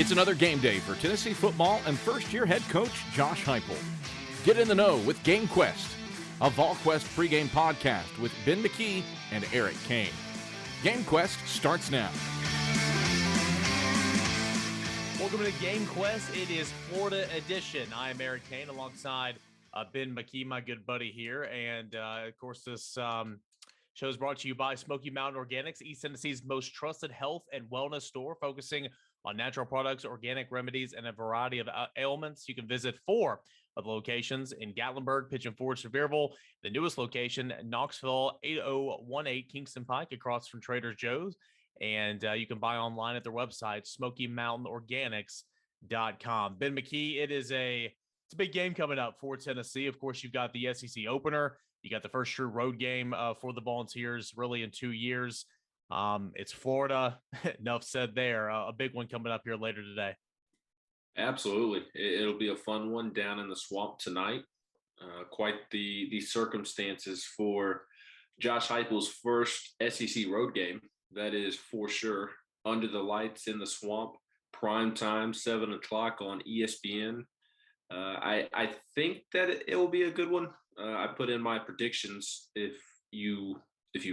It's another game day for Tennessee football and first-year head coach Josh Heupel. Get in the know with GameQuest, a VolQuest pregame podcast with Ben McKee and Eric Cain. GameQuest starts now. Welcome to GameQuest. It is Florida edition. I am Eric Cain alongside Ben McKee, my good buddy here. And, of course, this show is brought to you by Smoky Mountain Organics, East Tennessee's most trusted health and wellness store, focusing on natural products, organic remedies, and a variety of ailments. You can visit 4 of the locations in Gatlinburg, Pigeon Forge, Sevierville, the newest location, Knoxville, 8018 Kingston Pike, across from Trader Joe's. And you can buy online at their website, SmokyMountainOrganics.com. Ben McKee, it's a big game coming up for Tennessee. Of course, you've got the SEC opener. You got the first true road game for the Volunteers really in 2 years. It's Florida. Enough said there. A big one coming up here later today. Absolutely. It'll be a fun one down in the swamp tonight. Quite the circumstances for Josh Heupel's first SEC road game. That is for sure. Under the lights in the swamp, prime time, 7 o'clock on ESPN. I think that it will be a good one. I put in my predictions if you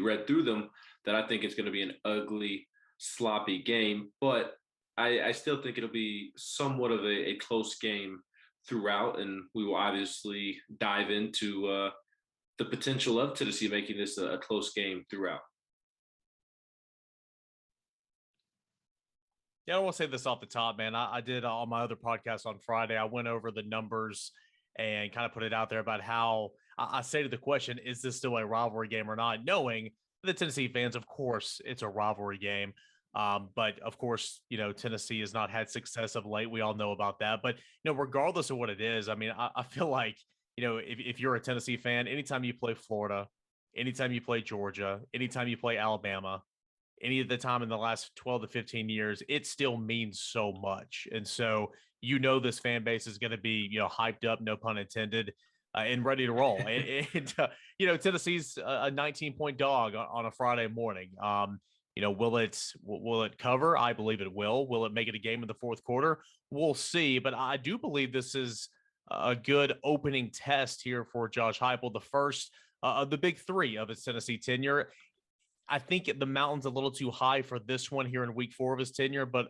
read through them, that I think it's going to be an ugly, sloppy game, but I still think it'll be somewhat of a close game throughout, and we will obviously dive into the potential of Tennessee making this a close game throughout. Yeah, I want to say this off the top, man. I did on my other podcast on Friday. I went over the numbers and kind of put it out there about how I stated the question, is this still a rivalry game or not? Knowing the Tennessee fans, of course, it's a rivalry game. But of course, Tennessee has not had success of late. We all know about that. But, regardless of what it is, I mean, I feel like, if you're a Tennessee fan, anytime you play Florida, anytime you play Georgia, anytime you play Alabama, any of the time in the last 12 to 15 years, it still means so much. And so, this fan base is going to be, hyped up, no pun intended, and ready to roll. And Tennessee's a 19-point dog on a Friday morning. Will it cover? I believe it will. Will it make it a game in the fourth quarter? We'll see. But I do believe this is a good opening test here for Josh Heupel, the first of the big 3 of his Tennessee tenure. I think the mountain's a little too high for this one here in week 4 of his tenure, but,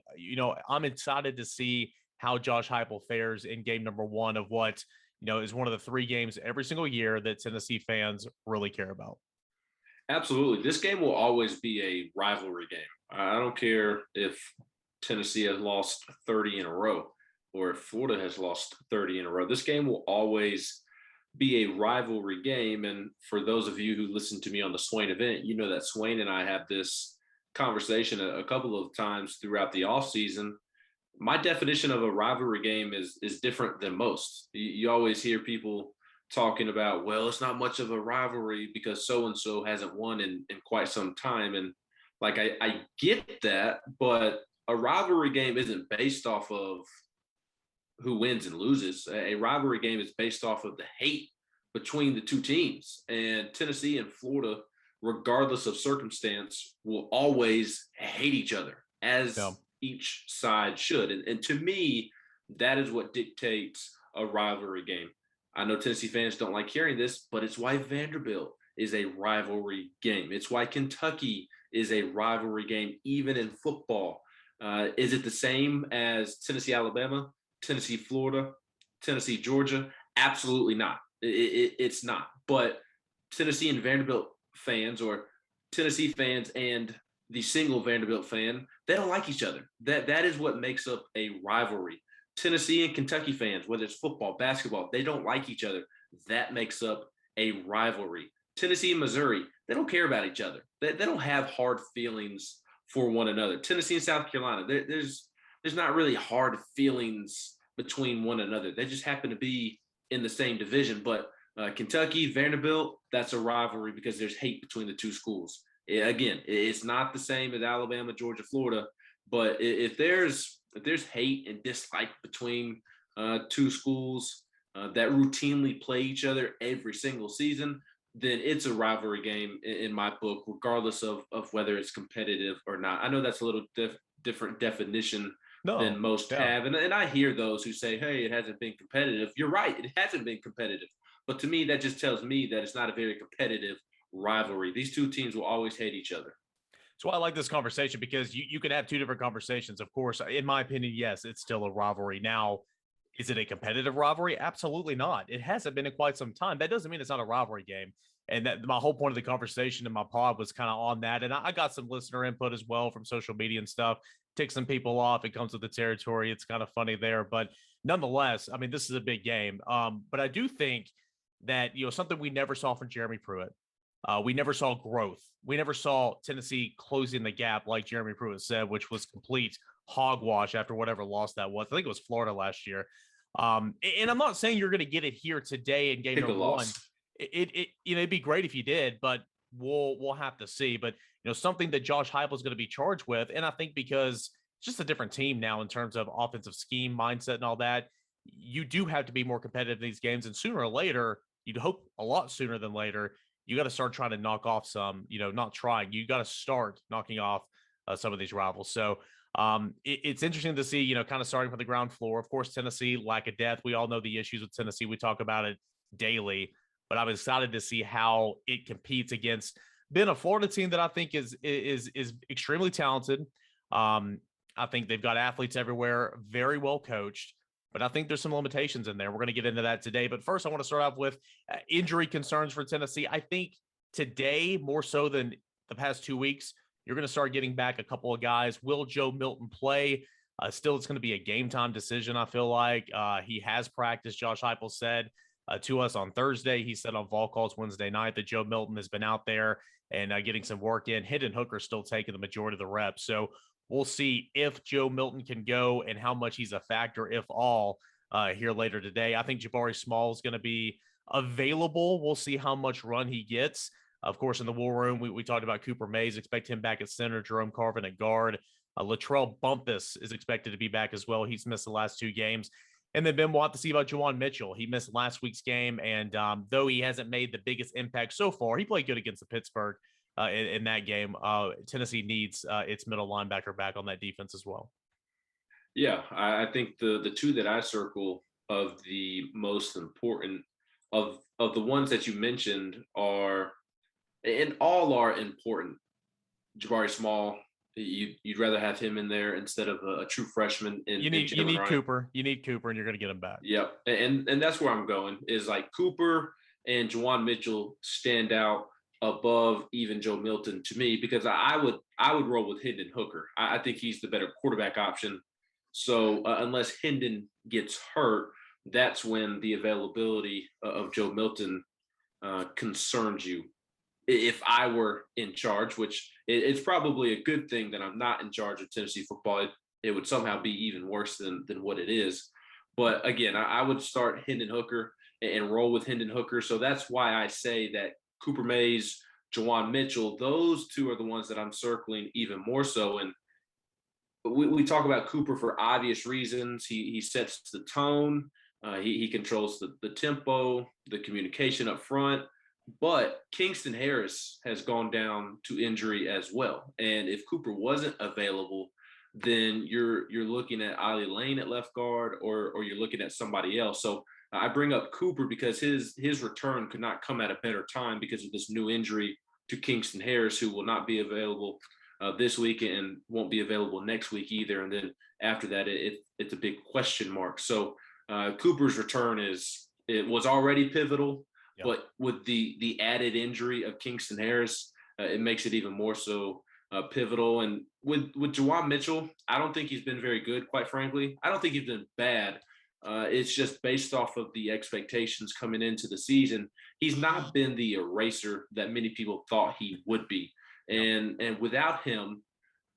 I'm excited to see how Josh Heupel fares in game number 1 of what, is one of the 3 games every single year that Tennessee fans really care about. Absolutely. This game will always be a rivalry game. I don't care if Tennessee has lost 30 in a row or if Florida has lost 30 in a row. This game will always be a rivalry game. And for those of you who listen to me on the Swain event, you know that Swain and I have this conversation a couple of times throughout the offseason. My definition of a rivalry game is different than most. You always hear people talking about, well, it's not much of a rivalry because so-and-so hasn't won in quite some time. And like, I get that, but a rivalry game isn't based off of who wins and loses. A rivalry game is based off of the hate between the 2 teams. And Tennessee and Florida, regardless of circumstance, will always hate each other, as each side should. And to me, that is what dictates a rivalry game. I know Tennessee fans don't like hearing this, but it's why Vanderbilt is a rivalry game. It's why Kentucky is a rivalry game, even in football. Is it the same as Tennessee, Alabama, Tennessee, Florida, Tennessee, Georgia? Absolutely not. It's not. But Tennessee and Vanderbilt fans, or Tennessee fans and the single Vanderbilt fan, they don't like each other. That is what makes up a rivalry. Tennessee and Kentucky fans, whether it's football, basketball, they don't like each other. That makes up a rivalry. Tennessee and Missouri, they don't care about each other. They don't have hard feelings for one another. Tennessee and South Carolina, there's not really hard feelings between one another. They just happen to be in the same division. But Kentucky, Vanderbilt, that's a rivalry because there's hate between the 2 schools. Again, it's not the same as Alabama, Georgia, Florida. But if there's hate and dislike between 2 schools that routinely play each other every single season, then it's a rivalry game in my book, regardless of whether it's competitive or not. I know that's a little different definition than No. most Yeah. have. And I hear those who say, hey, it hasn't been competitive. You're right. It hasn't been competitive. But to me, that just tells me that it's not a very competitive rivalry. These two teams will always hate each other. So I like this conversation because you can have two different conversations. Of course, in my opinion, yes, it's still a rivalry. Now, is it a competitive rivalry? Absolutely not. It hasn't been in quite some time. That doesn't mean it's not a rivalry game. And that my whole point of the conversation in my pod was kind of on that. And I got some listener input as well from social media and stuff. Tick some people off. It comes with the territory. It's kind of funny there. But nonetheless, I mean, this is a big game. But I do think that, something we never saw from Jeremy Pruitt. We never saw growth. We never saw Tennessee closing the gap, like Jeremy Pruitt said, which was complete hogwash after whatever loss that was. I think it was Florida last year. And I'm not saying you're going to get it here today in game number one. It'd be great if you did, but we'll have to see. But something that Josh Heupel is going to be charged with, and I think because it's just a different team now in terms of offensive scheme, mindset, and all that, you do have to be more competitive in these games. And sooner or later, you'd hope a lot sooner than later, you got to start trying to knock off some, not trying. You got to start knocking off some of these rivals. So it's interesting to see, kind of starting from the ground floor. Of course, Tennessee, lack of depth. We all know the issues with Tennessee. We talk about it daily. But I'm excited to see how it competes against a Florida team that I think is extremely talented. I think they've got athletes everywhere, very well coached. But I think there's some limitations in there. We're going to get into that today. But first, I want to start off with injury concerns for Tennessee. I think today, more so than the past 2 weeks, you're going to start getting back a couple of guys. Will Joe Milton play? Still, it's going to be a game time decision, I feel like. He has practiced, Josh Heupel said to us on Thursday. He said on Vol Calls Wednesday night that Joe Milton has been out there and getting some work in. Hendon Hooker still taking the majority of the reps. So we'll see if Joe Milton can go and how much he's a factor, if all, here later today. I think Jabari Small is going to be available. We'll see how much run he gets. Of course, in the war room, we talked about Cooper Mays. Expect him back at center. Jerome Carvin at guard. Latrell Bumpus is expected to be back as well. He's missed the last 2 games. And then Ben, we'll have to see about Juwan Mitchell. He missed last week's game. And though he hasn't made the biggest impact so far, he played good against the Pittsburgh in that game. Tennessee needs its middle linebacker back on that defense as well. Yeah, I think the two that I circle of the most important of the ones that you mentioned are, and all are important. Jabari Small, you'd rather have him in there instead of a true freshman. You need Cooper. You need Cooper, and you're going to get him back. Yep, and that's where I'm going. Is like Cooper and Juwan Mitchell stand out above even Joe Milton to me, because I would roll with Hendon Hooker. I think he's the better quarterback option. So unless Hendon gets hurt, that's when the availability of Joe Milton concerns you. If I were in charge, which it's probably a good thing that I'm not in charge of Tennessee football, it would somehow be even worse than what it is. But again, I would start Hendon Hooker and roll with Hendon Hooker. So that's why I say that Cooper Mays, Juwan Mitchell, those two are the ones that I'm circling even more so. And we talk about Cooper for obvious reasons. He sets the tone. He controls the tempo, the communication up front. But Kingston Harris has gone down to injury as well. And if Cooper wasn't available, then you're looking at Ali Lane at left guard, or you're looking at somebody else. So I bring up Cooper because his return could not come at a better time because of this new injury to Kingston Harris, who will not be available this week and won't be available next week either. And then after that, it's a big question mark. So Cooper's return was already pivotal. Yep. But with the added injury of Kingston Harris, it makes it even more so pivotal. And with Juwan Mitchell, I don't think he's been very good, quite frankly. I don't think he's been bad. It's just based off of the expectations coming into the season. He's not been the eraser that many people thought he would be. And without him,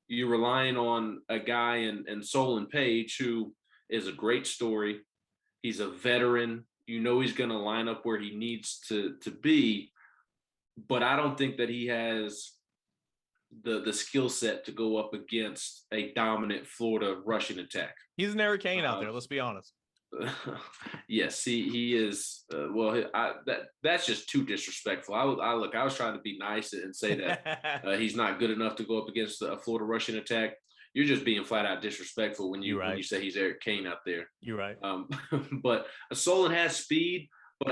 you're relying on a guy in Solon Page, who is a great story. He's a veteran. You know he's going to line up where he needs to be, but I don't think that he has the skill set to go up against a dominant Florida rushing attack. He's an Eric Cain out there. Let's be honest. Yes, he is. That's just too disrespectful. I was trying to be nice and say that he's not good enough to go up against a Florida rushing attack. you're just being flat out disrespectful when You're right. when you say he's Eric Cain out there. You're right. But Solon has speed, but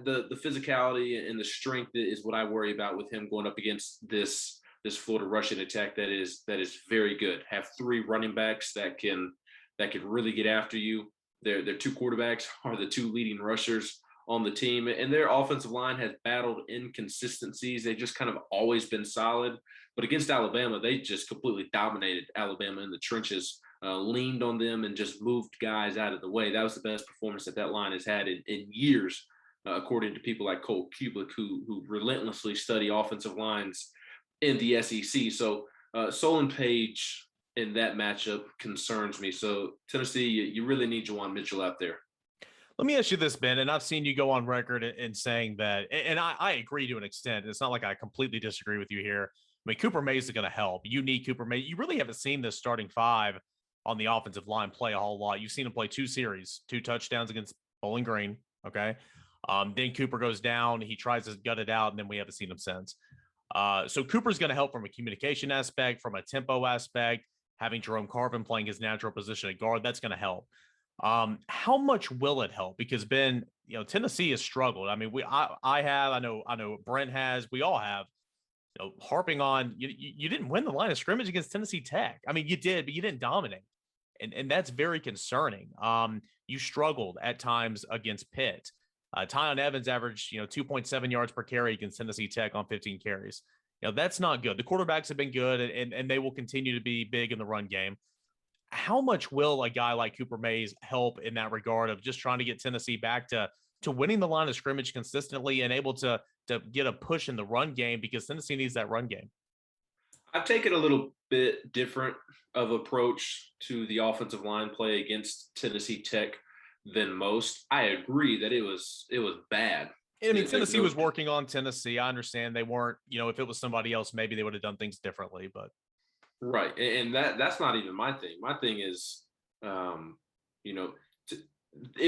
the physicality and the strength is what I worry about with him going up against this Florida rushing attack that is very good. Have 3 running backs that can really get after you. Their 2 quarterbacks are the 2 leading rushers on the team, and their offensive line has battled inconsistencies. They've just kind of always been solid, but against Alabama, they just completely dominated Alabama in the trenches, leaned on them, and just moved guys out of the way. That was the best performance that line has had in years, according to people like Cole Kublik, who relentlessly study offensive lines in the SEC. So Solon Page in that matchup concerns me. So Tennessee, you really need Juwan Mitchell out there. Let me ask you this, Ben, and I've seen you go on record in saying that, and I agree to an extent. It's not like I completely disagree with you here. I mean, Cooper Mays is going to help. You need Cooper Mays. You really haven't seen this starting 5 on the offensive line play a whole lot. You've seen him play 2 series, 2 touchdowns against Bowling Green. Okay. Then Cooper goes down. He tries to gut it out, and then we haven't seen him since. So Cooper's going to help from a communication aspect, from a tempo aspect, having Jerome Carvin playing his natural position at guard. That's going to help. How much will it help? Because Ben, Tennessee has struggled. I mean, I know Brent has, we all have, harping on, you didn't win the line of scrimmage against Tennessee Tech. I mean, you did, but you didn't dominate. And that's very concerning. You struggled at times against Pitt. Tyon Evans averaged, 2.7 yards per carry against Tennessee Tech on 15 carries. That's not good. The quarterbacks have been good, and they will continue to be big in the run game. How much will a guy like Cooper Mays help in that regard of just trying to get Tennessee back to winning the line of scrimmage consistently and able to get a push in the run game, because Tennessee needs that run game? I've taken a little bit different of approach to the offensive line play against Tennessee Tech than most. I agree that it was bad. I mean, Tennessee was working on Tennessee. I understand they weren't, if it was somebody else, maybe they would have done things differently, but. Right. And that's not even my thing. My thing is, it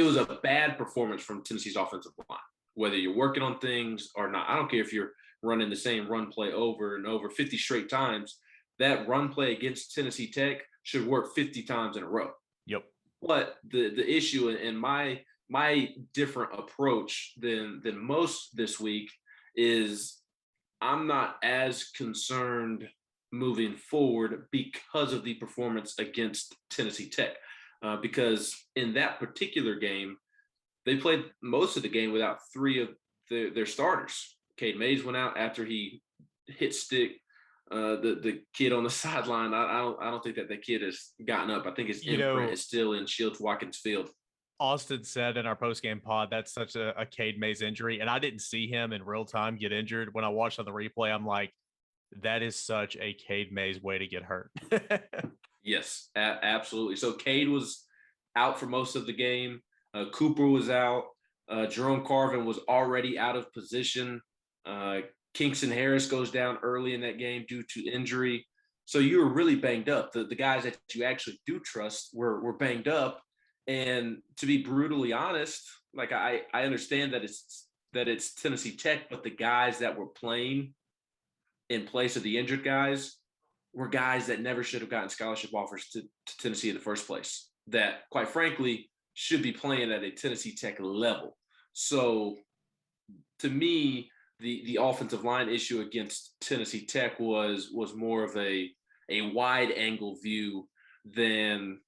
was a bad performance from Tennessee's offensive line, whether you're working on things or not. I don't care if you're running the same run play over and over 50 straight times. That run play against Tennessee Tech should work 50 times in a row. Yep. But the issue and my different approach than most this week is I'm not as concerned moving forward because of the performance against Tennessee Tech. Because in that particular game, they played most of the game without 3 of their starters. Cade Mays went out after he hit stick. The kid on the sideline, I don't think that kid has gotten up. I think his imprint is still in Shields Watkins Field. Austin said in our post-game pod, that's such a Cade Mays injury. And I didn't see him in real time get injured. When I watched on the replay, I'm like, that is such a Cade Mays way to get hurt. Yes, absolutely. So Cade was out for most of the game. Cooper was out. Jerome Carvin was already out of position. Kingston Harris goes down early in that game due to injury. So you were really banged up. The guys that you actually do trust were banged up. And to be brutally honest, like I understand that it's Tennessee Tech, but the guys that were playing in place of the injured guys were guys that never should have gotten scholarship offers to Tennessee in the first place, that quite frankly should be playing at a Tennessee Tech level. So to me, the offensive line issue against Tennessee Tech was more of a wide angle view than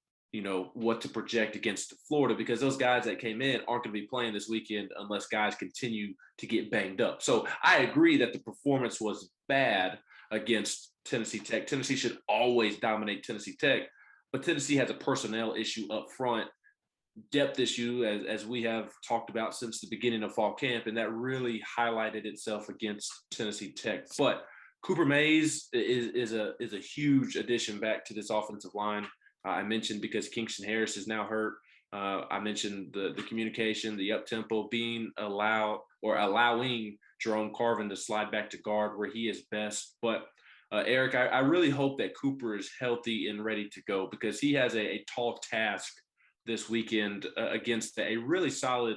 what to project against Florida, because those guys that came in aren't going to be playing this weekend unless guys continue to get banged up. So I agree that the performance was bad against Tennessee Tech. Tennessee should always dominate Tennessee Tech, but Tennessee has a personnel issue up front, depth issue, as we have talked about since the beginning of fall camp, and that really highlighted itself against Tennessee Tech. But Cooper Mays is a huge addition back to this offensive line. I mentioned because Kingston Harris is now hurt. I mentioned the communication, the up-tempo, allowing Jerome Carvin to slide back to guard where he is best. But Eric, I really hope that Cooper is healthy and ready to go, because he has a tall task this weekend against a really solid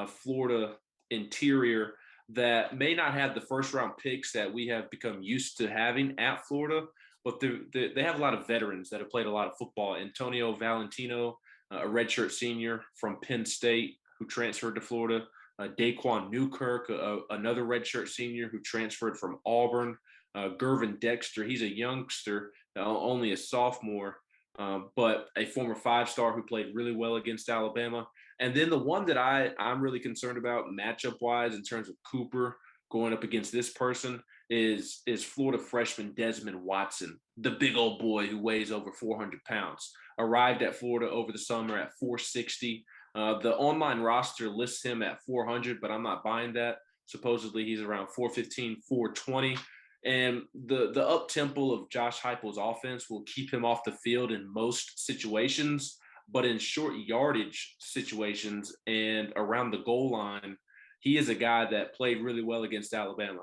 Florida interior that may not have the first-round picks that we have become used to having at Florida, but they have a lot of veterans that have played a lot of football. Antonio Valentino, a redshirt senior from Penn State who transferred to Florida. Daquan Newkirk, another redshirt senior who transferred from Auburn. Gervin Dexter, he's a youngster, only a sophomore, but a former 5-star who played really well against Alabama. And then the one that I'm really concerned about matchup-wise in terms of Cooper going up against this person is Florida freshman Desmond Watson, the big old boy who weighs over 400 pounds. Arrived at Florida over the summer at 460. The online roster lists him at 400, but I'm not buying that. Supposedly he's around 415, 420. And the up tempo of Josh Heupel's offense will keep him off the field in most situations, but in short yardage situations and around the goal line, he is a guy that played really well against Alabama.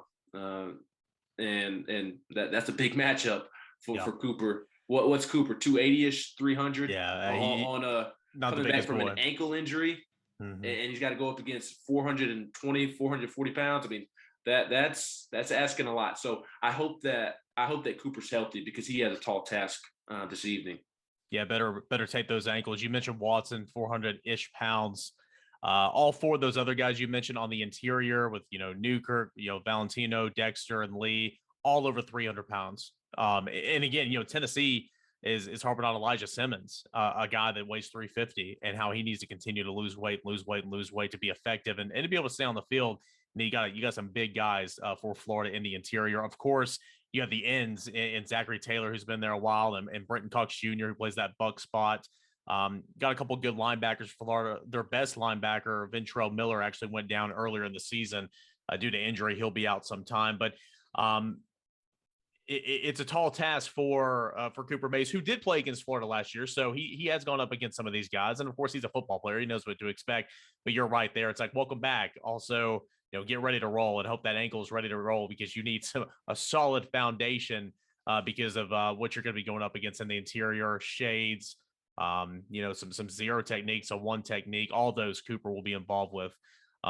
And that's a big matchup for Cooper. What's Cooper, 280-ish, 300? Yeah, coming back from an ankle injury, and he's got to go up against 420, 440 pounds. I mean, that's asking a lot. So I hope that Cooper's healthy because he has a tall task this evening. Yeah, better take those ankles. You mentioned Watson, 400-ish pounds. All four of those other guys you mentioned on the interior with, Newkirk, Valentino, Dexter, and Lee, all over 300 pounds. And again, Tennessee is harping on Elijah Simmons, a guy that weighs 350, and how he needs to continue to lose weight to be effective and to be able to stay on the field. And you got some big guys for Florida in the interior. Of course, you have the ends in Zachary Taylor, who's been there a while, and Brenton Cox Jr., who plays that buck spot. Got a couple of good linebackers for Florida. Their best linebacker, Ventrell Miller, actually went down earlier in the season due to injury. He'll be out sometime, but it's a tall task for Cooper Mays, who did play against Florida last year. So he has gone up against some of these guys. And of course, he's a football player. He knows what to expect. But you're right there. It's like, welcome back. Also, get ready to roll and hope that ankle is ready to roll, because you need a solid foundation because of what you're going to be going up against in the interior, shades, some zero techniques, a one technique. All those Cooper will be involved with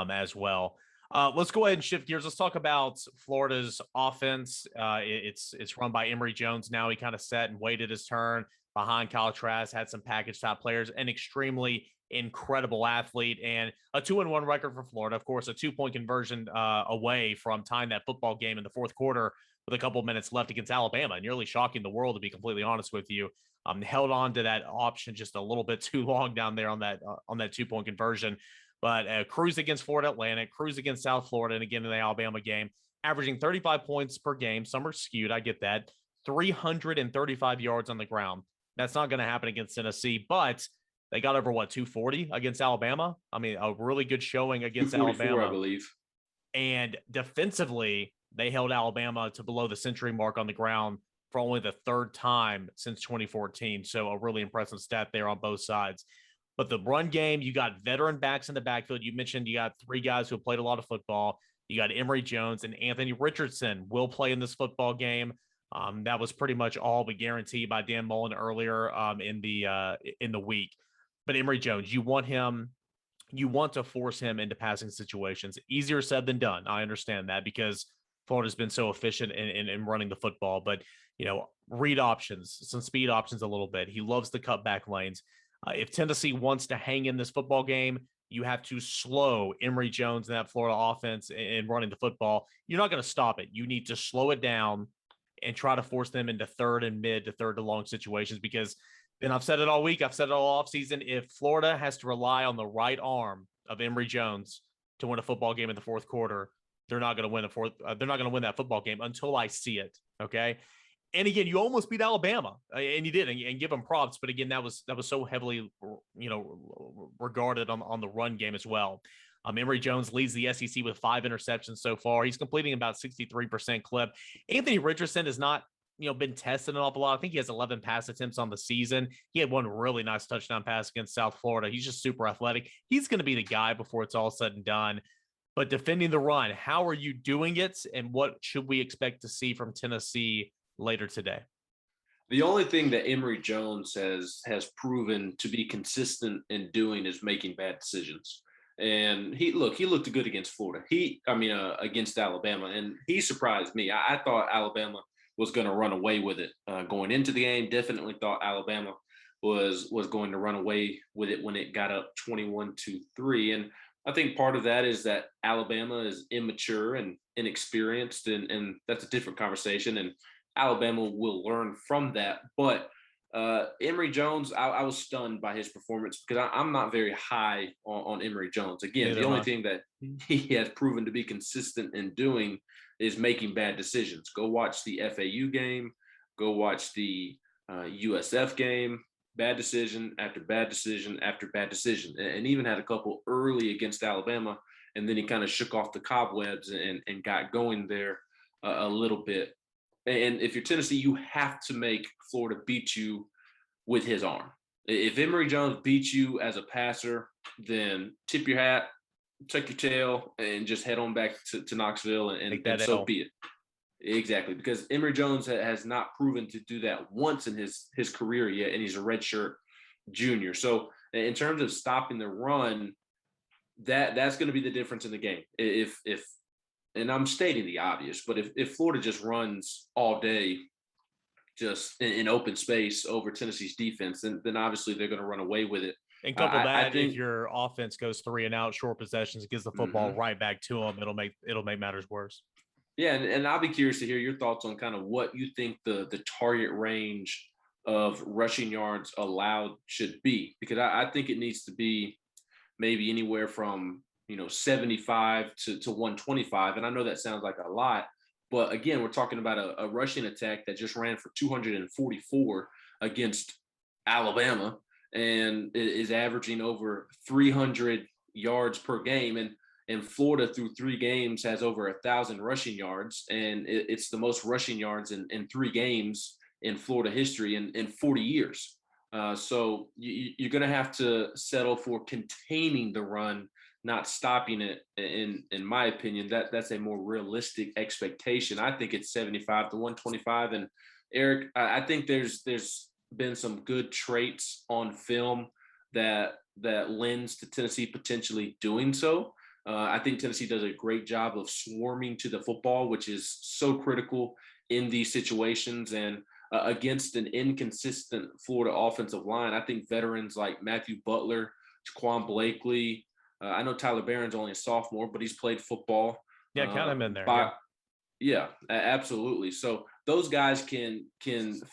as well. Let's go ahead and shift gears. Let's talk about Florida's offense. It's run by Emory Jones now. He kind of sat and waited his turn behind Kyle Trask, had some package top players, an extremely incredible athlete, and a 2-1 record for Florida. Of course, a 2-point conversion away from tying that football game in the fourth quarter with a couple of minutes left against Alabama, nearly shocking the world, to be completely honest with you. Held on to that option just a little bit too long down there on that 2-point conversion. But cruised against Florida Atlantic, cruised against South Florida, and again in the Alabama game, averaging 35 points per game. Some are skewed, I get that. 335 yards on the ground. That's not going to happen against Tennessee, but they got over, 240 against Alabama? I mean, a really good showing against Alabama, I believe. And defensively, they held Alabama to below the century mark on the ground for only the third time since 2014. So a really impressive stat there on both sides. But the run game, you got veteran backs in the backfield. You mentioned you got three guys who have played a lot of football. You got Emory Jones and Anthony Richardson will play in this football game. That was pretty much all but guaranteed by Dan Mullen earlier in the week. But Emory Jones, you want to force him into passing situations. Easier said than done. I understand that because Florida's been so efficient in running the football. But, read options, some speed options a little bit. He loves the cutback lanes. If Tennessee wants to hang in this football game, you have to slow Emory Jones and that Florida offense in running the football. You're not going to stop it. You need to slow it down and try to force them into third and mid to third to long situations, because then I've said it all week, I've said it all offseason, if Florida has to rely on the right arm of Emory Jones to win a football game in the fourth quarter, they're not going to win they're not going to win that football game until I see it. Okay. And again, you almost beat Alabama, and you did, and give them props. But again, that was so heavily, regarded on the run game as well. Emory Jones leads the SEC with 5 interceptions so far. He's completing about 63% clip. Anthony Richardson has not, been tested an awful lot. I think he has 11 pass attempts on the season. He had one really nice touchdown pass against South Florida. He's just super athletic. He's going to be the guy before it's all said and done. But defending the run, how are you doing it, and what should we expect to see from Tennessee later today? The only thing that Emory Jones has proven to be consistent in doing is making bad decisions. And he looked good against Florida. Against Alabama, and he surprised me. I thought Alabama was going to run away with it going into the game. Definitely thought Alabama was going to run away with it when it got up 21-3. And I think part of that is that Alabama is immature and inexperienced, and that's a different conversation. And Alabama will learn from that. But Emory Jones, I was stunned by his performance because I'm not very high on Emory Jones. Again, the only thing that he has proven to be consistent in doing is making bad decisions. Go watch the FAU game, go watch the USF game. Bad decision after bad decision after bad decision, and even had a couple early against Alabama, and then he kind of shook off the cobwebs and got going there a little bit. And if you're Tennessee, you have to make Florida beat you with his arm. If Emory Jones beats you as a passer, then tip your hat, tuck your tail, and just head on back to Knoxville, and so be it. Exactly, because Emory Jones has not proven to do that once in his career yet, and he's a redshirt junior. So in terms of stopping the run, that's going to be the difference in the game. If and I'm stating the obvious, but if Florida just runs all day, just in open space over Tennessee's defense, then obviously they're going to run away with it. And couple that, if your offense goes 3 and out, short possessions, gives the football right back to them, it'll make matters worse. Yeah, and I'll be curious to hear your thoughts on kind of what you think the target range of rushing yards allowed should be, because I think it needs to be maybe anywhere from 75 to 125, and I know that sounds like a lot, but again, we're talking about a rushing attack that just ran for 244 against Alabama and is averaging over 300 yards per game, and Florida through 3 games has over 1,000 rushing yards, and it's the most rushing yards in 3 games in Florida history in 40 years. So you're going to have to settle for containing the run, not stopping it. In my opinion, that's a more realistic expectation. I think it's 75 to 125. And Eric, I think there's been some good traits on film that lends to Tennessee potentially doing so. I think Tennessee does a great job of swarming to the football, which is so critical in these situations. And against an inconsistent Florida offensive line, I think veterans like Matthew Butler, Jaquan Blakely, I know Tyler Barron's only a sophomore, but he's played football. Yeah, count him in there. Yeah, absolutely. So those guys can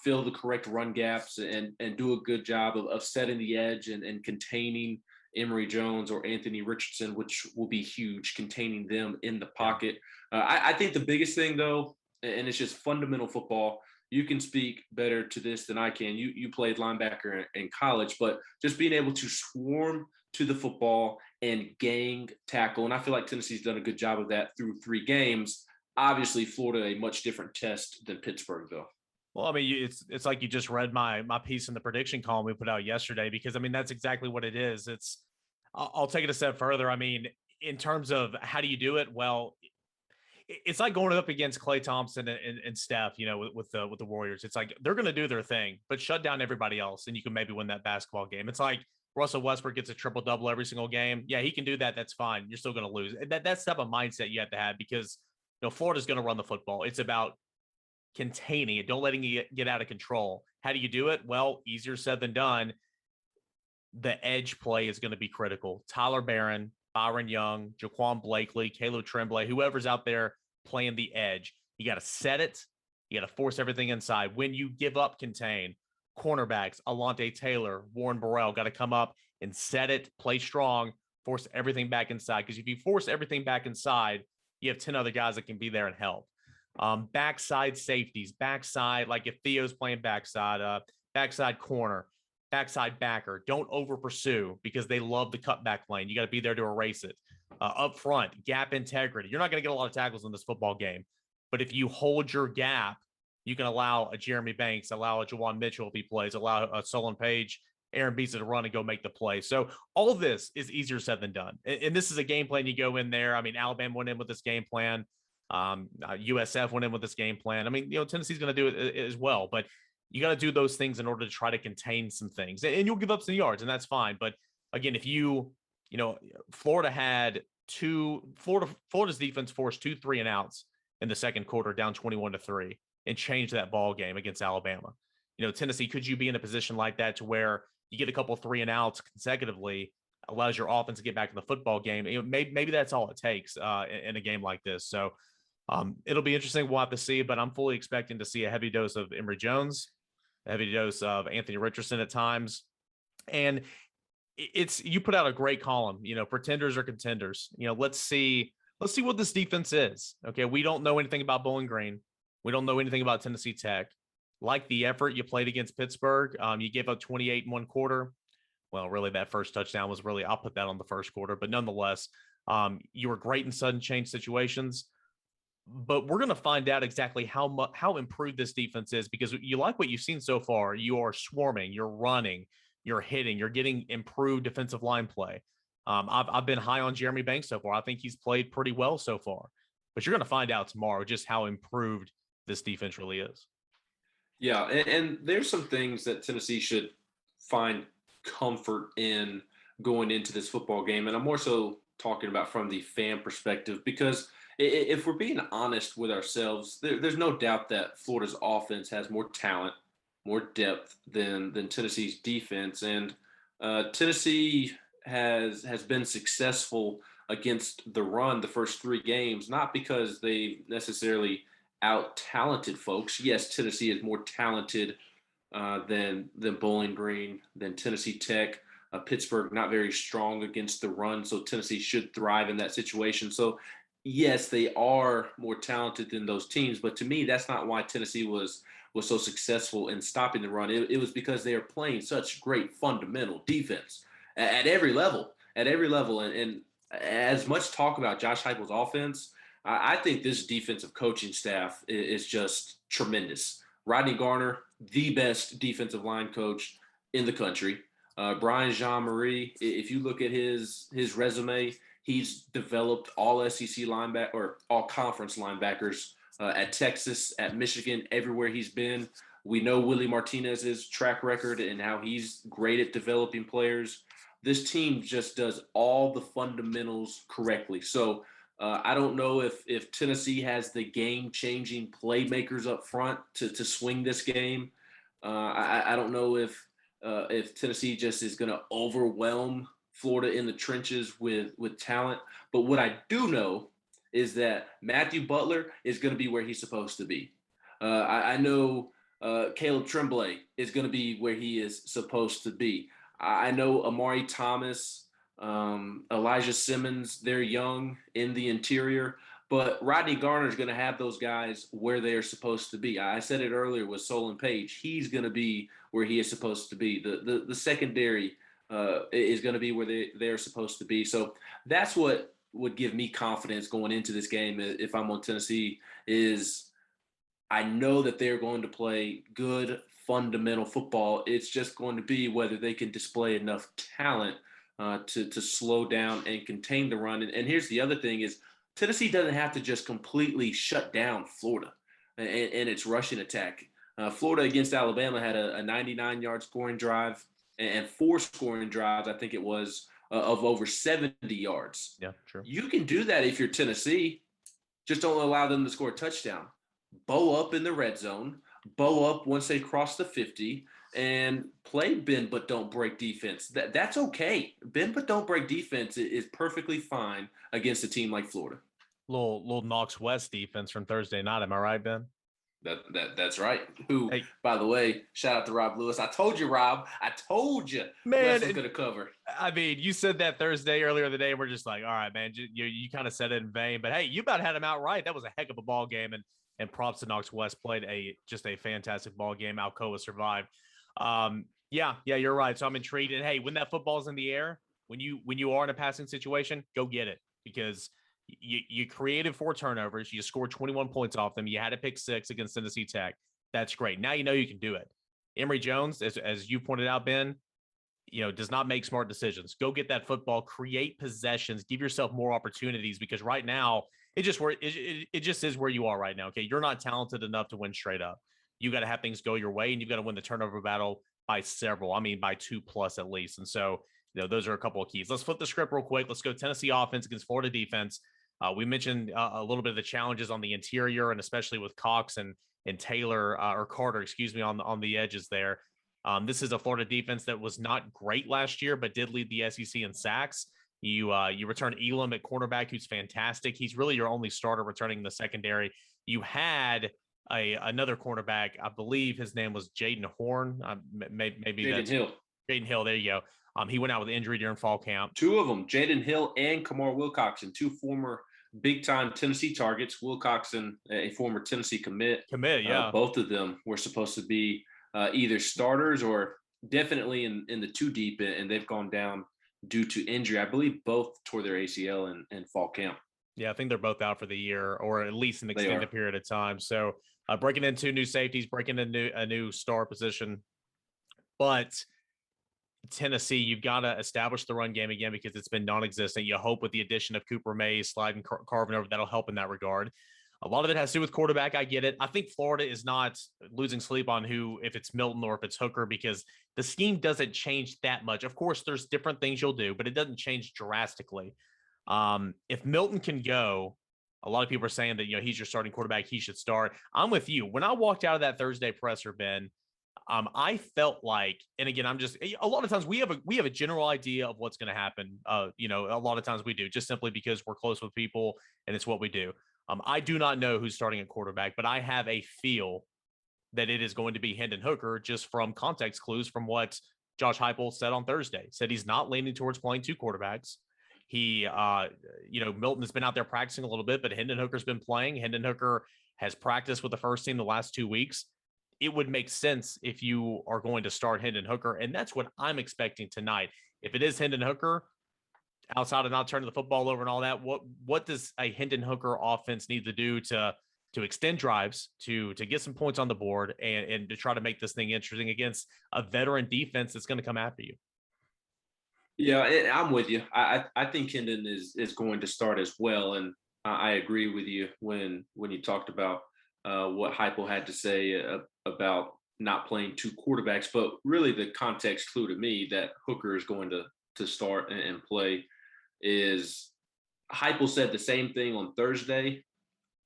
fill the correct run gaps and do a good job of setting the edge and containing Emory Jones or Anthony Richardson, which will be huge, containing them in the pocket. I think the biggest thing, though, and it's just fundamental football, you can speak better to this than I can. You played linebacker in college, but just being able to swarm to the football and gang tackle, and I feel like Tennessee's done a good job of that through 3 games. Obviously, Florida, a much different test than Pittsburgh, though. Well, I mean, it's like you just read my piece in the prediction column we put out yesterday, because I mean, that's exactly what it is. I'll take it a step further. I mean, in terms of how do you do it? Well, it's like going up against Klay Thompson and Steph, with the Warriors. It's like they're going to do their thing, but shut down everybody else, and you can maybe win that basketball game. It's like Russell Westbrook gets a triple-double every single game. Yeah, he can do that. That's fine. You're still going to lose. That's the type of mindset you have to have, because Florida's going to run the football. It's about containing it. Don't letting it get out of control. How do you do it? Well, easier said than done. The edge play is going to be critical. Tyler Barron, Byron Young, Jaquan Blakely, Caleb Tremblay, whoever's out there playing the edge, you got to set it. You got to force everything inside. When you give up contain, cornerbacks, Alontae Taylor, Warren Burrell got to come up and set it, play strong, force everything back inside. Because if you force everything back inside, you have 10 other guys that can be there and help. Backside safeties, backside, like if Theo's playing backside, backside corner, backside backer, don't over pursue because they love the cutback lane. You got to be there to erase it. Up front, gap integrity. You're not going to get a lot of tackles in this football game, but if you hold your gap, you can allow a Jeremy Banks, allow a Jawan Mitchell if he plays, allow a Solon Page, Aaron Beasley to run and go make the play. So all of this is easier said than done. And this is a game plan you go in there. I mean, Alabama went in with this game plan. USF went in with this game plan. I mean, Tennessee's going to do it as well, but you got to do those things in order to try to contain some things, and you'll give up some yards, and that's fine. But again, if Florida had Florida's defense forced 2 3 and outs in the second quarter, down 21-3. and change that ball game against Alabama. Tennessee, could you be in a position like that to where you get a couple 3-and-outs consecutively, allows your offense to get back in the football game? Maybe that's all it takes in a game like this. So it'll be interesting. We'll have to see, but I'm fully expecting to see a heavy dose of Emory Jones, a heavy dose of Anthony Richardson at times. And you put out a great column, pretenders or contenders. Let's see what this defense is. Okay. We don't know anything about Bowling Green. We don't know anything about Tennessee Tech. Like the effort you played against Pittsburgh. You gave up 28 in one quarter. Well, really that first touchdown was I'll put that on the first quarter, but nonetheless, you were great in sudden change situations. But we're going to find out exactly how improved this defense is, because you like what you've seen so far. You are swarming, you're running, you're hitting, you're getting improved defensive line play. I've been high on Jeremy Banks so far. I think he's played pretty well so far. But you're going to find out tomorrow just how improved this defense really is. Yeah, and there's some things that Tennessee should find comfort in going into this football game. And I'm more so talking about from the fan perspective, because if we're being honest with ourselves, there's no doubt that Florida's offense has more talent, more depth than Tennessee's defense. And Tennessee has been successful against the run the first 3 games, not because they necessarily out-talented folks. Yes, Tennessee is more talented than Bowling Green, than Tennessee Tech. Pittsburgh not very strong against the run, so Tennessee should thrive in that situation. So yes, they are more talented than those teams, but to me, that's not why Tennessee was so successful in stopping the run. It was because they are playing such great fundamental defense at every level, And as much talk about Josh Heupel's offense, I think this defensive coaching staff is just tremendous. Rodney Garner, the best defensive line coach in the country. Brian Jean-Marie, if you look at his resume, he's developed all SEC linebacker or all conference linebackers at Texas, at Michigan, everywhere he's been. We know Willie Martinez's track record and how he's great at developing players. This team just does all the fundamentals correctly. So I don't know if Tennessee has the game-changing playmakers up front to swing this game. I don't know if Tennessee just is going to overwhelm Florida in the trenches with talent. But what I do know is that Matthew Butler is going to be where he's supposed to be. I know Caleb Tremblay is going to be where he is supposed to be. I know Amari Thomas, Elijah Simmons, they're young in the interior, but Rodney Garner is going to have those guys where they are supposed to be. I said it earlier with Solon Page. He's going to be where he is supposed to be. The secondary is going to be where they're supposed to be. So that's what would give me confidence going into this game if I'm on Tennessee, is I know that they're going to play good fundamental football. It's just going to be whether they can display enough talent to slow down and contain the run. And here's the other thing is Tennessee doesn't have to just completely shut down Florida and its rushing attack. Florida against Alabama had a 99-yard scoring drive and 4 scoring drives, I think it was, of over 70 yards. Yeah, true. You can do that if you're Tennessee. Just don't allow them to score a touchdown. Bow up in the red zone, bow up once they cross the 50, and play bend but don't break defense. That's okay. Bend but don't break defense is perfectly fine against a team like Florida. Little Knox West defense from Thursday night. Am I right, Ben? That's right. Who, hey, by the way, shout out to Rob Lewis. I told you, Rob. I told you. Man, Wes was going to cover. I mean, you said that Thursday earlier in the day. We're just like, all right, man. You kind of said it in vain. But hey, you about had him out right. That was a heck of a ball game, and props to Knox West. Played just a fantastic ball game. Alcoa survived. Yeah, you're right. So I'm intrigued. And hey, when that football's in the air, when you are in a passing situation, go get it, because you created 4 turnovers. You scored 21 points off them. You had a pick 6 against Tennessee Tech. That's great. Now you know you can do it. Emory Jones, as you pointed out, Ben, does not make smart decisions. Go get that football, create possessions, give yourself more opportunities, because right now it just is where you are right now. Okay, you're not talented enough to win straight up. You got to have things go your way, and you've got to win the turnover battle by several. I mean, by 2+ at least. And so those are a couple of keys. Let's flip the script real quick. Let's go Tennessee offense against Florida defense. We mentioned a little bit of the challenges on the interior, and especially with Cox and Taylor or Carter, excuse me, on the edges there. This is a Florida defense that was not great last year, but did lead the SEC in sacks. You return Elam at cornerback, who's fantastic. He's really your only starter returning in the secondary. You had another cornerback, I believe his name was Jaden Horn. Maybe Jaden Hill. Jaden Hill. There you go. He went out with injury during fall camp. Two of them, Jaden Hill and Kamar Wilcoxon, two former big-time Tennessee targets. Wilcoxon, a former Tennessee commit. Yeah. Both of them were supposed to be either starters or definitely in the two deep, and they've gone down due to injury. I believe both tore their ACL in fall camp. Yeah, I think they're both out for the year, or at least an extended period of time. So breaking in two new safeties, breaking in a new star position. But Tennessee, you've got to establish the run game again because it's been non-existent. You hope with the addition of Cooper Mays, sliding Carvin over, that'll help in that regard. A lot of it has to do with quarterback. I get it. I think Florida is not losing sleep on if it's Milton or if it's Hooker, because the scheme doesn't change that much. Of course, there's different things you'll do, but it doesn't change drastically. If Milton can go, a lot of people are saying that, he's your starting quarterback. He should start. I'm with you. When I walked out of that Thursday presser, Ben, I felt like, and again, a lot of times we have a general idea of what's going to happen. A lot of times we do, just simply because we're close with people and it's what we do. I do not know who's starting at quarterback, but I have a feel that it is going to be Hendon Hooker, just from context clues from what Josh Heupel said on Thursday. Said he's not leaning towards playing two quarterbacks. He, Milton has been out there practicing a little bit, but Hendon Hooker's been playing. Hendon Hooker has practiced with the first team the last 2 weeks. It would make sense if you are going to start Hendon Hooker, and that's what I'm expecting tonight. If it is Hendon Hooker, outside of not turning the football over and all that, what does a Hendon Hooker offense need to do to extend drives, to get some points on the board, and to try to make this thing interesting against a veteran defense that's going to come after you? Yeah, I'm with you. I think Hendon is going to start as well, and I agree with you when you talked about what Heupel had to say about not playing two quarterbacks, but really the context clue to me that Hooker is going to start and play is Heupel said the same thing on Thursday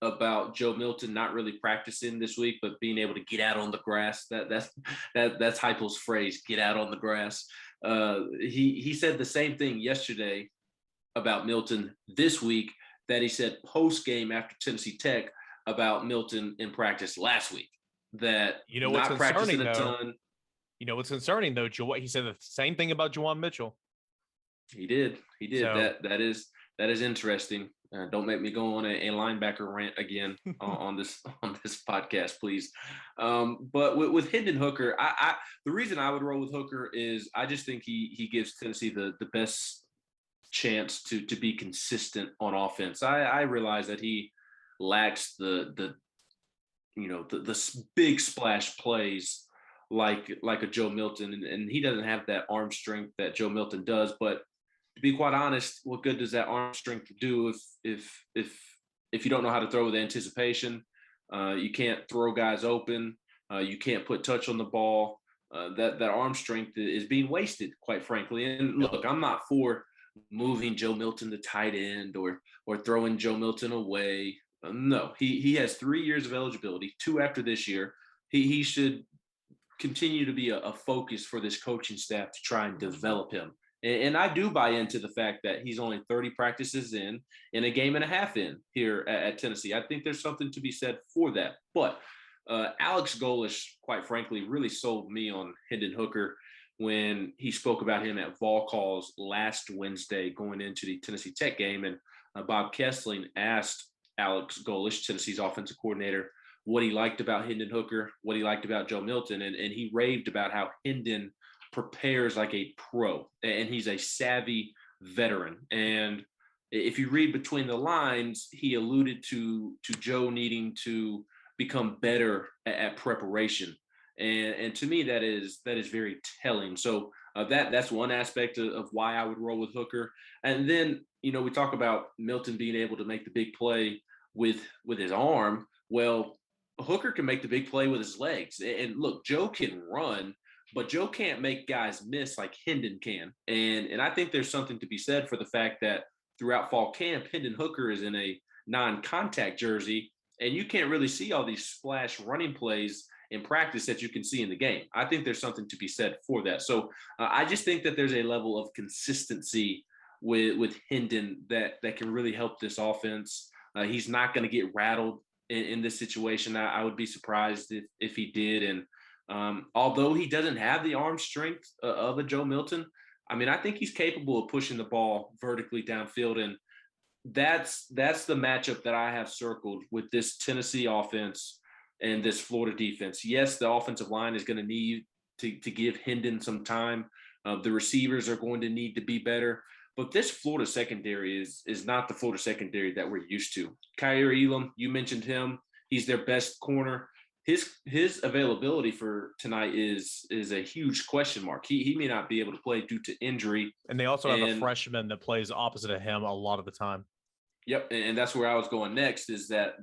about Joe Milton not really practicing this week, but being able to get out on the grass. That's Heupel's phrase, get out on the grass. He said the same thing yesterday about Milton this week that he said post game after Tennessee Tech about Milton in practice last week. That what's not practicing a ton. What's concerning though, he said the same thing about Juwan Mitchell. He did. So, that is interesting. Don't make me go on a linebacker rant again on this podcast, please. But with Hendon Hooker, the reason I would roll with Hooker is I just think he gives Tennessee the best chance to be consistent on offense. I realize that he lacks the big splash plays like a Joe Milton, and he doesn't have that arm strength that Joe Milton does. But to be quite honest, what good does that arm strength do if you don't know how to throw with anticipation? You can't throw guys open. You can't put touch on the ball. That arm strength is being wasted, quite frankly. And look, I'm not for moving Joe Milton to tight end or throwing Joe Milton away. No, he has 3 years of eligibility, 2 after this year. He should continue to be a focus for this coaching staff to try and develop him. And I do buy into the fact that he's only 30 practices in a game and a half in here at Tennessee. I think there's something to be said for that. But Alex Golesh, quite frankly, really sold me on Hendon Hooker when he spoke about him at Vol Calls last Wednesday going into the Tennessee Tech game. And Bob Kessling asked Alex Golesh, Tennessee's offensive coordinator, what he liked about Hendon Hooker, what he liked about Joe Milton. And he raved about how Hendon prepares like a pro, and he's a savvy veteran. And if you read between the lines, he alluded to Joe needing to become better at preparation. And to me, that is very telling. So that's one aspect of why I would roll with Hooker. And then, we talk about Milton being able to make the big play with his arm. Well, Hooker can make the big play with his legs. And look, Joe can run, but Joe can't make guys miss like Hendon can. And I think there's something to be said for the fact that throughout fall camp, Hendon Hooker is in a non-contact jersey, and you can't really see all these splash running plays in practice that you can see in the game. I think there's something to be said for that. So I just think that there's a level of consistency with Hendon that can really help this offense. He's not going to get rattled in this situation. I would be surprised if he did. And although he doesn't have the arm strength of a Joe Milton, I mean, I think he's capable of pushing the ball vertically downfield. And that's the matchup that I have circled with this Tennessee offense and this Florida defense. Yes, the offensive line is going to need to give Hendon some time. The receivers are going to need to be better. But this Florida secondary is not the Florida secondary that we're used to. Kaiir Elam, you mentioned him. He's their best corner. His availability for tonight is a huge question mark. He may not be able to play due to injury. And they also have a freshman that plays opposite of him a lot of the time. Yep, and that's where I was going next, is that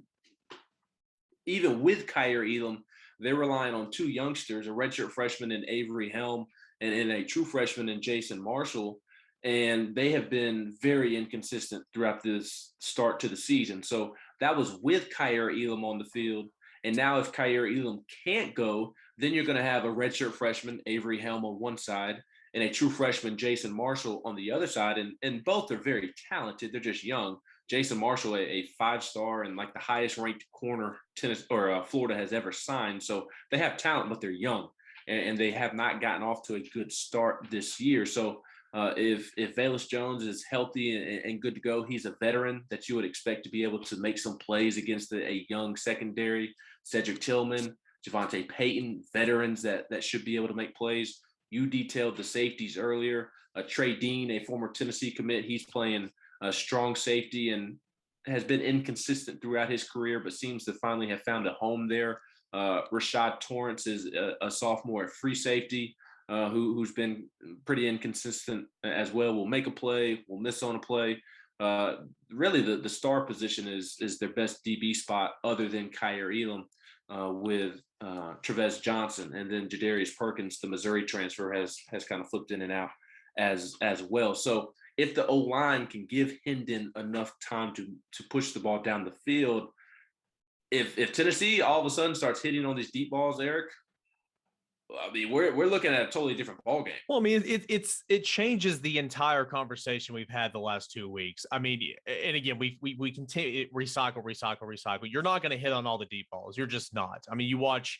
even with Kaiir Elam, they're relying on two youngsters, a redshirt freshman in Avery Helm and a true freshman in Jason Marshall. And they have been very inconsistent throughout this start to the season. So that was with Kaiir Elam on the field. And now if Kaiir Elam can't go, then you're going to have a redshirt freshman, Avery Helm, on one side, and a true freshman, Jason Marshall, on the other side. And both are very talented. They're just young. Jason Marshall, a five-star and like the highest ranked corner Florida has ever signed. So they have talent, but they're young, and they have not gotten off to a good start this year. So if Velus Jones is healthy and good to go, he's a veteran that you would expect to be able to make some plays against a young secondary. Cedric Tillman, Javonte Payton, veterans that should be able to make plays. You detailed the safeties earlier. Trey Dean, a former Tennessee commit, he's playing a strong safety and has been inconsistent throughout his career, but seems to finally have found a home there. Rashad Torrance is a sophomore at free safety, who's been pretty inconsistent as well. Will make a play, will miss on a play. Really, the star position is their best DB spot other than Kaiir Elam, with Trevez Johnson, and then Jadarius Perkins, the Missouri transfer, has kind of flipped in and out as well. So if the O-line can give Hendon enough time to push the ball down the field, if Tennessee all of a sudden starts hitting on these deep balls, Eric, I mean, we're looking at a totally different ball game. Well, I mean, it changes the entire conversation we've had the last 2 weeks. I mean, and again, we continue recycle. You're not going to hit on all the deep balls. You're just not. I mean, you watch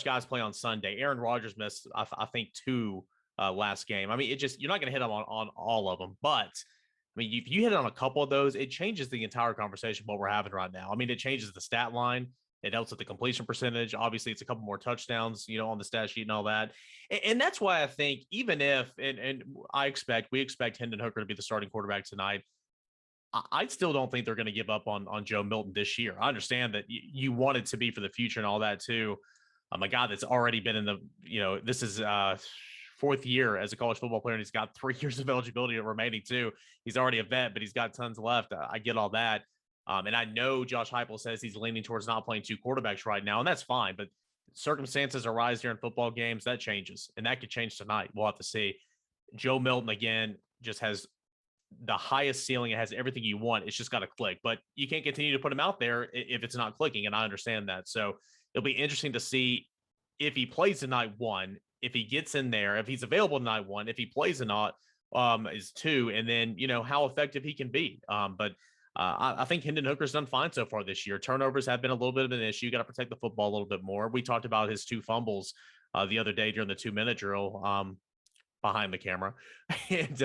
guys play on Sunday. Aaron Rodgers missed, I think, 2 last game. I mean, you're not going to hit on all of them. But I mean, if you hit on a couple of those, it changes the entire conversation what we're having right now. I mean, it changes the stat line. It helps with the completion percentage. Obviously, it's a couple more touchdowns, on the stat sheet and all that. And that's why I think even if, and we expect Hendon Hooker to be the starting quarterback tonight, I still don't think they're going to give up on Joe Milton this year. I understand that you want it to be for the future and all that too. A guy that's already been in the, this is 4th year as a college football player, and he's got 3 years of eligibility remaining too. He's already a vet, but he's got tons left. I get all that. And I know Josh Heupel says he's leaning towards not playing 2 quarterbacks right now, and that's fine. But circumstances arise during football games, that changes, and that could change tonight. We'll have to see. Joe Milton, again, just has the highest ceiling. It has everything you want. It's just got to click. But you can't continue to put him out there if it's not clicking, and I understand that. So it'll be interesting to see if he plays tonight, 1, if he gets in there, if he's available tonight, 1, if he plays or not, is 2, and then, how effective he can be. But I think Hendon Hooker's done fine so far this year. Turnovers have been a little bit of an issue. You got to protect the football a little bit more. We talked about his 2 fumbles the other day during the 2-minute drill behind the camera, and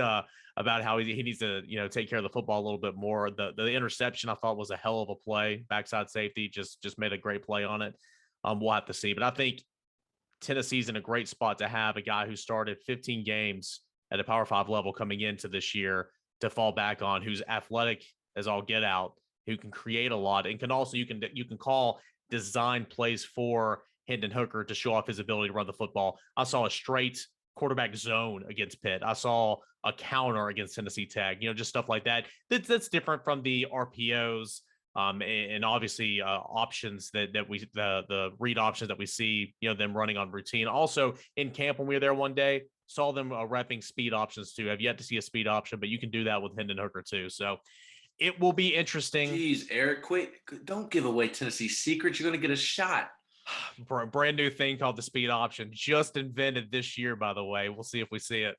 about how he needs to, take care of the football a little bit more. The interception I thought was a hell of a play. Backside safety just made a great play on it. We'll have to see. But I think Tennessee's in a great spot to have a guy who started 15 games at a Power 5 level coming into this year to fall back on, who's athletic as all get out, who can create a lot, and can also you can call design plays for Hendon Hooker to show off his ability to run the football. I saw a straight quarterback zone against Pitt. I saw a counter against Tennessee Tech. Just stuff like that. That's different from the RPOs and obviously options that we the read options that we see them running on routine. Also in camp when we were there one day, Saw them repping speed options too. I've yet to see a speed option, but you can do that with Hendon Hooker too. So it will be interesting. Jeez, Eric, quit. Don't give away Tennessee's secrets. You're going to get a shot. Brand new thing called the speed option, just invented this year, by the way. We'll see if we see it.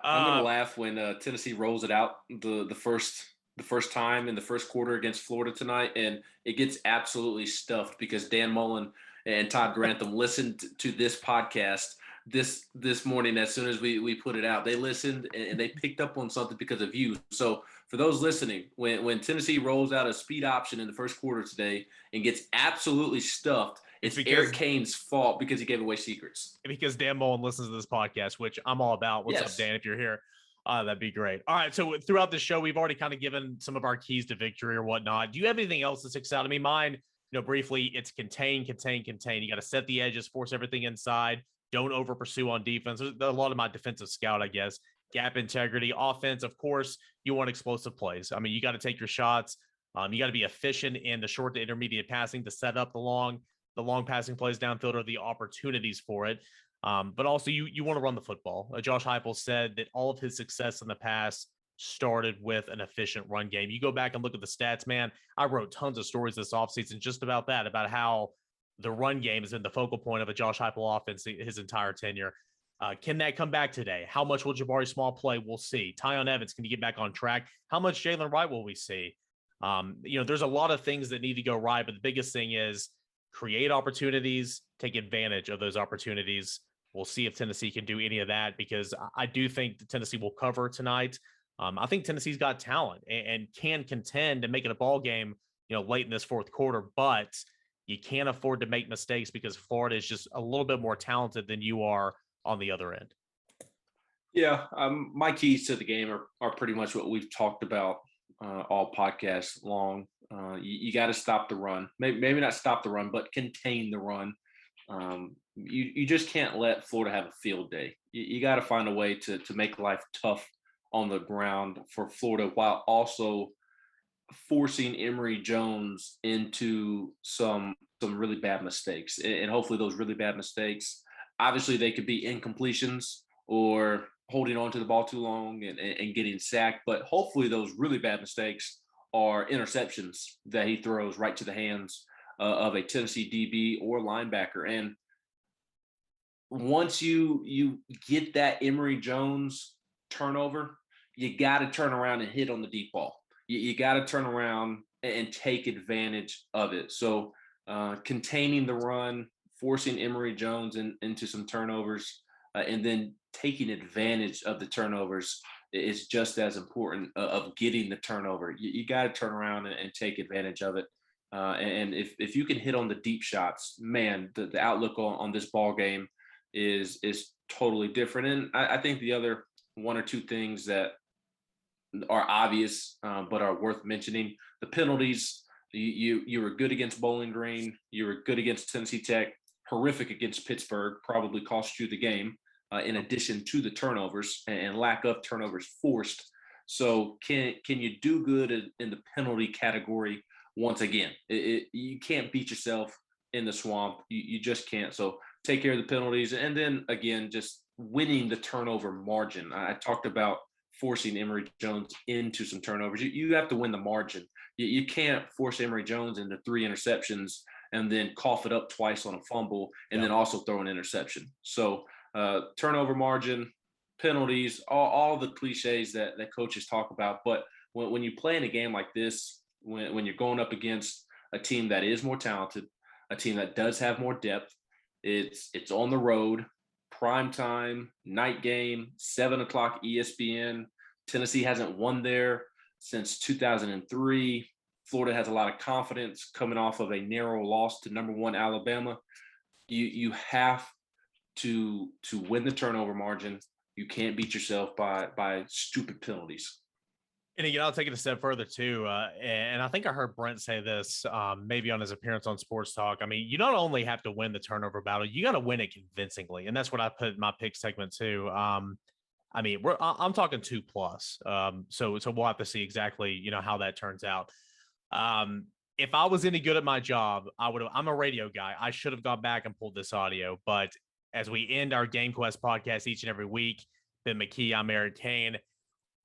I'm going to laugh when Tennessee rolls it out the first time in the first quarter against Florida tonight, and it gets absolutely stuffed because Dan Mullen and Todd Grantham listened to this podcast this morning. As soon as we put it out, they listened and they picked up on something because of you. So for those listening, when Tennessee rolls out a speed option in the first quarter today and gets absolutely stuffed, it's Eric Cain's fault because he gave away secrets. Because Dan Mullen listens to this podcast, which I'm all about. What's up, Dan? If you're here, that'd be great. All right. So throughout the show, we've already kind of given some of our keys to victory or whatnot. Do you have anything else that sticks out? I mean, mine, briefly, it's contain. You got to set the edges, force everything inside. Don't over pursue on defense. There's a lot of my defensive scout, I guess. Gap integrity, offense. Of course, you want explosive plays. I mean, you got to take your shots. You got to be efficient in the short to intermediate passing to set up the long passing plays downfield or the opportunities for it. But also you want to run the football. Josh Heupel said that all of his success in the past started with an efficient run game. You go back and look at the stats, man. I wrote tons of stories this offseason just about that, about how the run game has been the focal point of a Josh Heupel offense his entire tenure. Can that come back today? How much will Jabari Small play? We'll see. Tyon Evans, can he get back on track? How much Jalen Wright will we see? There's a lot of things that need to go right, but the biggest thing is create opportunities, take advantage of those opportunities. We'll see if Tennessee can do any of that, because I do think that Tennessee will cover tonight. I think Tennessee's got talent and can contend and make it a ball game, late in this fourth quarter, but you can't afford to make mistakes because Florida is just a little bit more talented than you are on the other end. Yeah, my keys to the game are pretty much what we've talked about all podcasts long. You got to stop the run. Maybe not stop the run, but contain the run. You just can't let Florida have a field day. You got to find a way to make life tough on the ground for Florida while also forcing Emory Jones into some really bad mistakes. And hopefully those really bad mistakes, obviously they could be incompletions or holding on to the ball too long and getting sacked. But hopefully those really bad mistakes are interceptions that he throws right to the hands of a Tennessee DB or linebacker. And once you get that Emory Jones turnover, you got to turn around and hit on the deep ball. You got to turn around and take advantage of it. So containing the run, forcing Emory Jones into some turnovers, and then taking advantage of the turnovers is just as important of getting the turnover. You got to turn around and take advantage of it. And if you can hit on the deep shots, man, the outlook on this ball game is totally different. And I think the other one or two things that are obvious but are worth mentioning: the penalties. You were good against Bowling Green. You were good against Tennessee Tech. Horrific against Pittsburgh. Probably cost you the game. In addition to the turnovers and lack of turnovers forced. So can you do good in the penalty category once again? You can't beat yourself in the swamp. You just can't. So take care of the penalties. And then, again, just winning the turnover margin. I talked about forcing Emory Jones into some turnovers. You have to win the margin. You can't force Emory Jones into 3 interceptions and then cough it up twice on a fumble and then also throw an interception. So turnover margin, penalties, all the cliches that coaches talk about. But when you play in a game like this, when you're going up against a team that is more talented, a team that does have more depth, it's on the road, prime time, night game, 7:00 ESPN. Tennessee hasn't won there since 2003. Florida has a lot of confidence coming off of a narrow loss to number 1 Alabama. You have to win the turnover margin. You can't beat yourself by stupid penalties. And again, I'll take it a step further too. And I think I heard Brent say this maybe on his appearance on Sports Talk. I mean, you not only have to win the turnover battle, you got to win it convincingly. And that's what I put in my pick segment too. I mean, I'm talking 2+. So we'll have to see exactly, how that turns out. If I was any good at my job, I'm a radio guy. I should have gone back and pulled this audio, but as we end our GameQuest podcast each and every week. Ben McKee, I'm Eric Cain.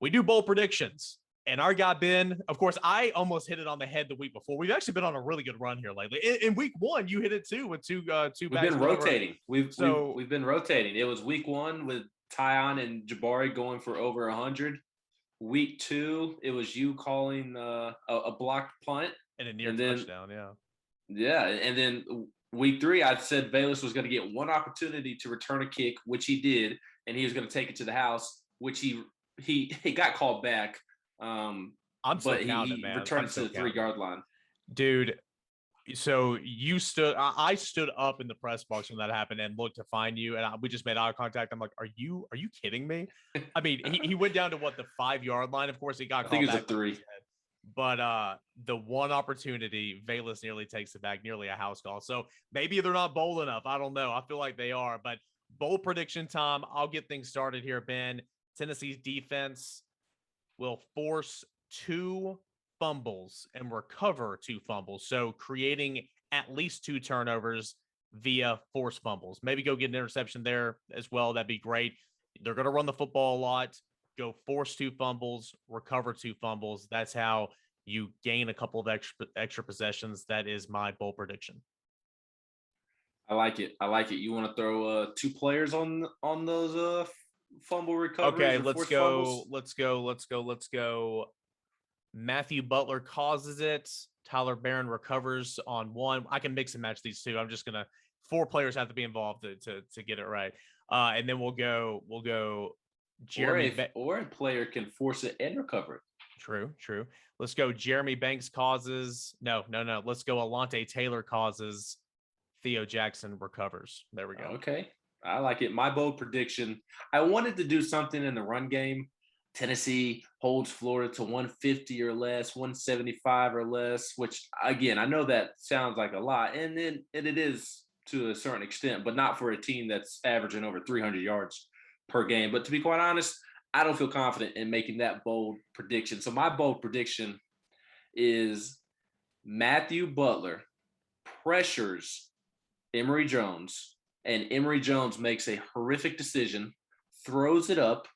We do bold predictions. And our guy, Ben, of course, I almost hit it on the head the week before. We've actually been on a really good run here lately. In week one, you hit it too with two We've been rotating. We've been rotating. It was week one with Tyon and Jabari going for over 100. Week two, it was you calling a blocked punt. And a near touchdown, yeah. Yeah, and then week three, I said Bayless was going to get one opportunity to return a kick, which he did, and he was going to take it to the house, which he got called back. I'm so but counted, he man. returned to the 3-yard line. Dude, so I stood up in the press box when that happened and looked to find you, and we just made eye contact. I'm like, are you kidding me? I mean, he went down to the 5-yard line. Of course, he got called back. I think it was a 3. But the one opportunity, Bayless nearly takes it back, nearly a house call. So maybe they're not bold enough. I don't know. I feel like they are. But bold prediction time. I'll get things started here, Ben. Tennessee's defense will force 2 fumbles and recover 2 fumbles. So creating at least 2 turnovers via forced fumbles. Maybe go get an interception there as well. That'd be great. They're going to run the football a lot. Go force 2 fumbles, recover 2 fumbles. That's how you gain a couple of extra possessions. That is my bold prediction. I like it. You want to throw 2 players on those fumble recoveries? Okay, let's go. Matthew Butler causes it. Tyler Barron recovers on 1. I can mix and match these 2. I'm just gonna 4 players have to be involved to get it right. And then we'll go Jeremy or a player can force it and recover it. True. Let's go. Jeremy Banks causes. No. Let's go. Alante Taylor causes. Theo Jackson recovers. There we go. Okay. I like it. My bold prediction. I wanted to do something in the run game. Tennessee holds Florida to 150 or less, 175 or less, which again, I know that sounds like a lot. And it is to a certain extent, but not for a team that's averaging over 300 yards per game. But to be quite honest, I don't feel confident in making that bold prediction. So my bold prediction is Matthew Butler pressures Emory Jones, and Emory Jones makes a horrific decision, throws it up.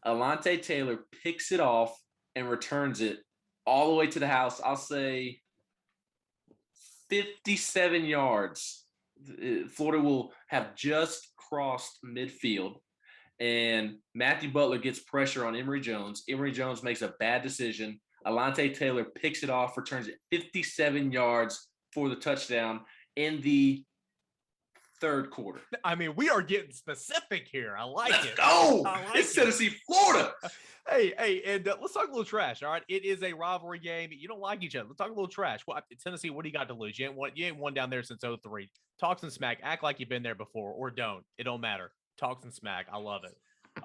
Alante Taylor picks it off and returns it all the way to the house. I'll say 57 yards. Florida will have just crossed midfield. And Matthew Butler gets pressure on Emory Jones. Emory Jones makes a bad decision. Alante Taylor picks it off, returns it 57 yards for the touchdown in the 3rd quarter. I mean, we are getting specific here. I like Let's it. Go. It's Tennessee, Florida. Hey, and let's talk a little trash. All right, it is a rivalry game. You don't like each other. Let's talk a little trash. Well, Tennessee, what do you got to lose? You ain't won down there since 2003. Talk some smack. Act like you've been there before, or don't. It don't matter. Talk some smack. I love it.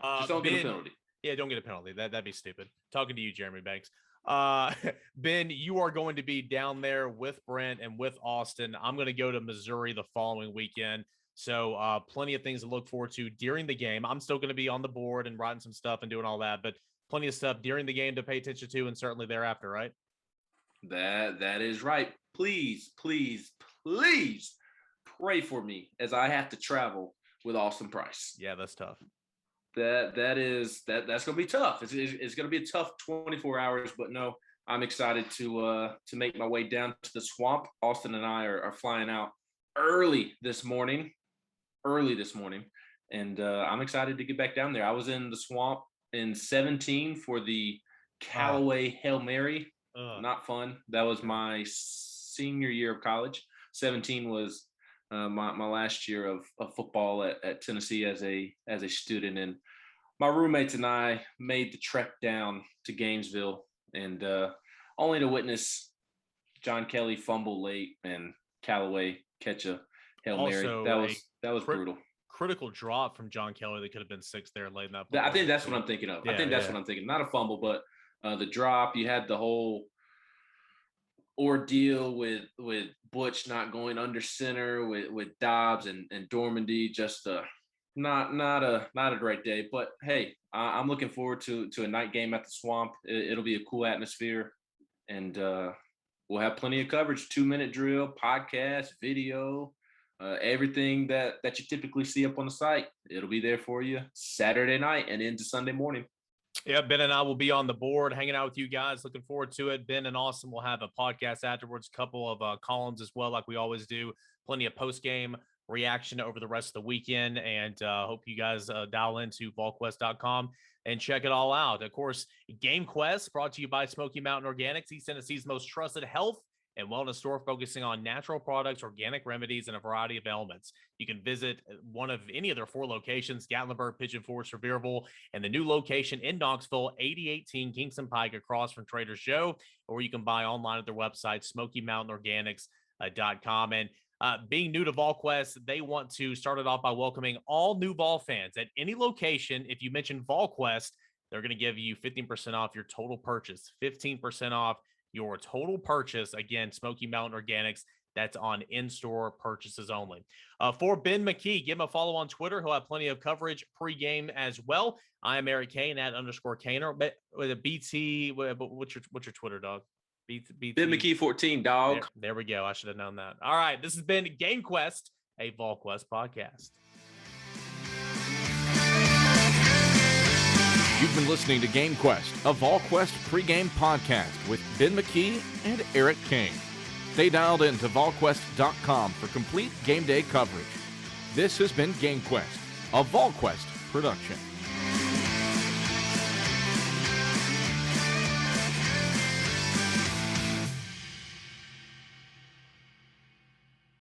Just don't get a penalty. Yeah, don't get a penalty. That'd be stupid. Talking to you, Jeremy Banks. Ben, you are going to be down there with Brent and with Austin. I'm going to go to Missouri the following weekend. So plenty of things to look forward to during the game. I'm still going to be on the board and writing some stuff and doing all that, but plenty of stuff during the game to pay attention to, and certainly thereafter, right? That is right. Please pray for me as I have to travel with Austin Price. Yeah, that's tough. That's going to be tough. It's going to be a tough 24 hours, but no, I'm excited to make my way down to the swamp. Austin and I are flying out early this morning, and I'm excited to get back down there. I was in the swamp in 17 for the Callaway Hail Mary. Not fun. That was my senior year of college. 17 was my last year of football at Tennessee as a student, and my roommates and I made the trek down to Gainesville, and only to witness John Kelly fumble late and Callaway catch a Hail Mary. That was brutal. Critical drop from John Kelly that could have been 6 there late in that. I think that's what I'm thinking of. I think that's what I'm thinking. Not a fumble, but the drop. You had the whole ordeal with Butch not going under center with Dobbs and Dormandy. Just not a great day. But hey, I'm looking forward to a night game at the Swamp. It'll be a cool atmosphere, and we'll have plenty of coverage. 2-minute drill, podcast, video, Everything that you typically see up on the site, it'll be there for you Saturday night and into Sunday morning. Yeah, Ben and I will be on the board hanging out with you guys. Looking forward to it. Ben and Austin will have a podcast afterwards, a couple of columns as well, like we always do. Plenty of post-game reaction over the rest of the weekend. And hope you guys dial into VolQuest.com and check it all out. Of course, GameQuest brought to you by Smoky Mountain Organics, East Tennessee's most trusted health and wellness store, focusing on natural products, organic remedies, and a variety of ailments. You can visit one of any of their 4 locations: Gatlinburg, Pigeon Forge, Sevierville, and the new location in Knoxville, 8018 Kingston Pike, across from Trader Joe, or you can buy online at their website, SmokyMountainOrganics.com. And being new to VolQuest, they want to start it off by welcoming all new Vol fans at any location. If you mention VolQuest, they're going to give you 15% off your total purchase, 15% off your total purchase. Again, Smoky Mountain Organics. That's on in-store purchases only. For Ben McKee, give him a follow on Twitter. He'll have plenty of coverage pregame as well. I am Eric Cain at _Cainer. But with a BT, what's your Twitter, dog? BT. Ben McKee 14, dog. There we go. I should have known that. All right, this has been GameQuest, a VolQuest podcast. You've been listening to GameQuest, a VolQuest pregame podcast with Ben McKee and Eric Cain. Stay dialed in to VolQuest.com for complete game day coverage. This has been GameQuest, a VolQuest production.